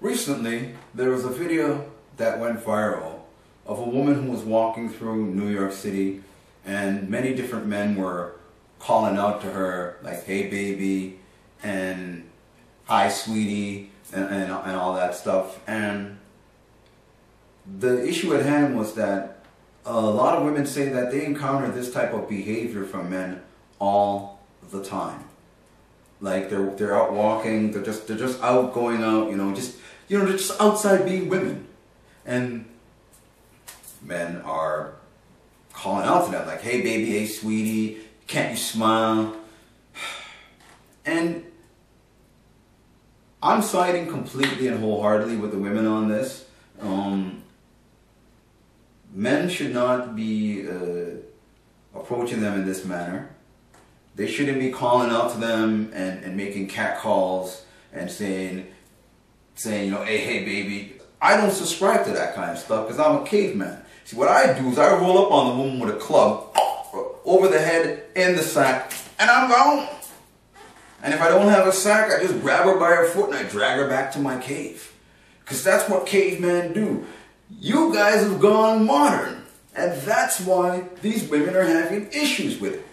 Recently, there was a video that went viral of a woman who was walking through New York City, and many different men were calling out to her like, "Hey baby," and "Hi sweetie," and all that stuff. And the issue at hand was that a lot of women say that they encounter this type of behavior from men all the time. Like they're out walking, they're just out going out, they're just outside being women, and men are calling out to them like, "Hey baby, hey sweetie, can't you smile?" And I'm siding completely and wholeheartedly with the women on this. Men should not be approaching them in this manner. They shouldn't be calling out to them and making cat calls and saying, hey baby. I don't subscribe to that kind of stuff because I'm a caveman. See, what I do is I roll up on the woman with a club over the head in the sack, and I'm gone. And if I don't have a sack, I just grab her by her foot and I drag her back to my cave. Because that's what cavemen do. You guys have gone modern, and that's why these women are having issues with it.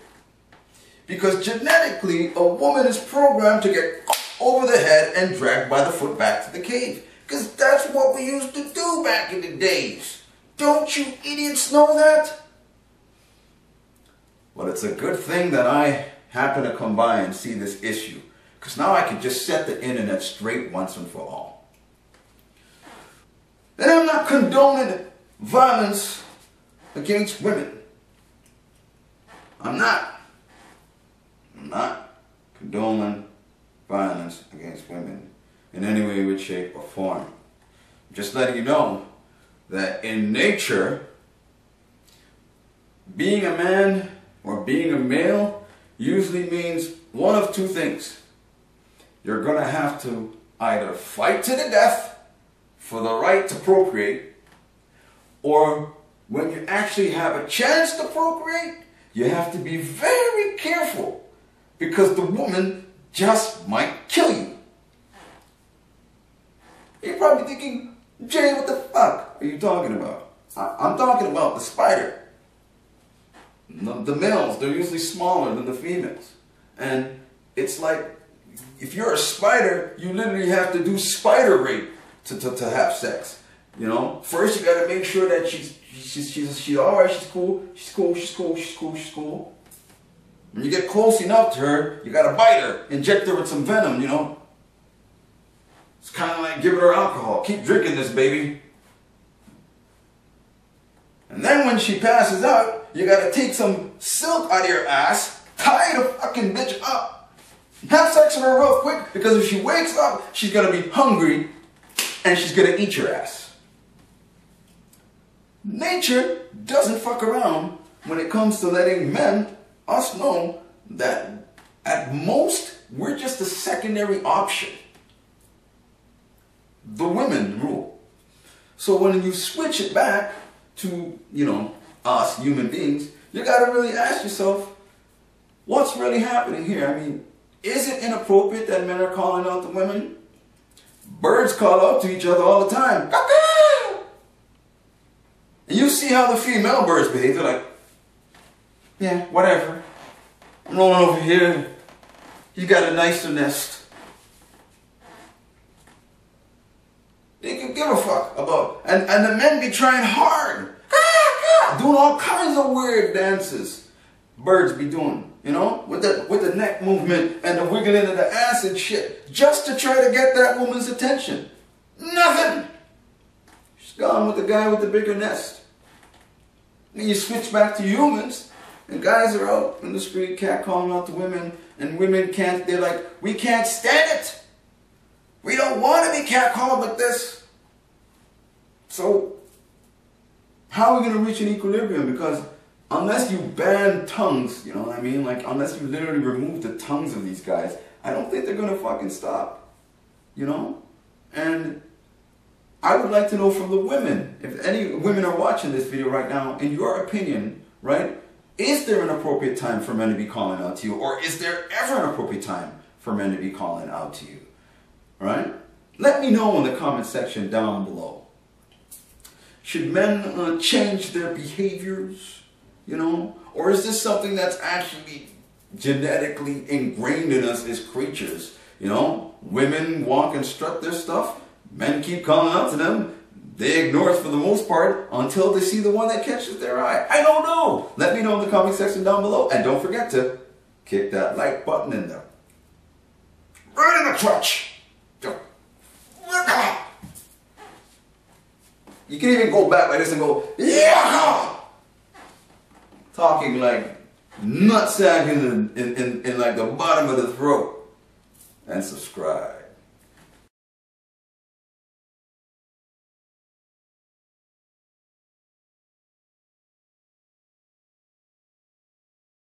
Because genetically, a woman is programmed to get over the head and dragged by the foot back to the cave. Because that's what we used to do back in the days. Don't you idiots know that? Well, it's a good thing that I happen to come by and see this issue. Because now I can just set the internet straight once and for all. And I'm not condoning violence against women. I'm not condoning violence against women in any way, which shape, or form. I'm just letting you know that in nature, being a man or being a male usually means one of two things. You're going to have to either fight to the death for the right to procreate, or when you actually have a chance to procreate, you have to be very careful because the woman just might kill you. You're probably thinking, "Jay, what the fuck are you talking about?" I'm talking about the spider. The males, they're usually smaller than the females. And it's like, if you're a spider, you literally have to do spider rape to have sex. First you gotta make sure that she's alright, she's cool. When you get close enough to her, you gotta bite her, inject her with some venom, It's kind of like giving her alcohol. Keep drinking this, baby. And then when she passes out, you gotta take some silk out of your ass, tie the fucking bitch up, have sex with her real quick, because if she wakes up, she's gonna be hungry and she's gonna eat your ass. Nature doesn't fuck around when it comes to letting us know that at most, we're just a secondary option. The women rule. So when you switch it back to, us human beings, you gotta really ask yourself, what's really happening here? I mean, is it inappropriate that men are calling out to women? Birds call out to each other all the time. And you see how the female birds behave. They're like, "Yeah, whatever. I'm rolling over here. You got a nicer nest." They can give a fuck about, and the men be trying hard, doing all kinds of weird dances. Birds be doing, with the neck movement and the wiggling of the ass and shit, just to try to get that woman's attention. Nothing. She's gone with the guy with the bigger nest. And you switch back to humans, and guys are out in the street catcalling out to women, and women can't. They're like, "We can't stand it. We don't want to be catcalled like this." So, how are we going to reach an equilibrium? Because unless you ban tongues, unless you literally remove the tongues of these guys, I don't think they're going to fucking stop. And I would like to know from the women, if any women are watching this video right now, in your opinion, right, is there an appropriate time for men to be calling out to you? Or is there ever an appropriate time for men to be calling out to you? Right? Let me me know in the comment section down below. Should men change their behaviors, you know? Or is this something that's actually genetically ingrained in us as creatures? You know, women walk and strut their stuff. Men keep calling out to them. They ignore it for the most part until they see the one that catches their eye. I don't know. Let me know in the comment section down below. And don't forget to kick that like button in there. Right in the crotch. You can even go back like this and go, yeah! Talking like nutsack in like the bottom of the throat. And subscribe.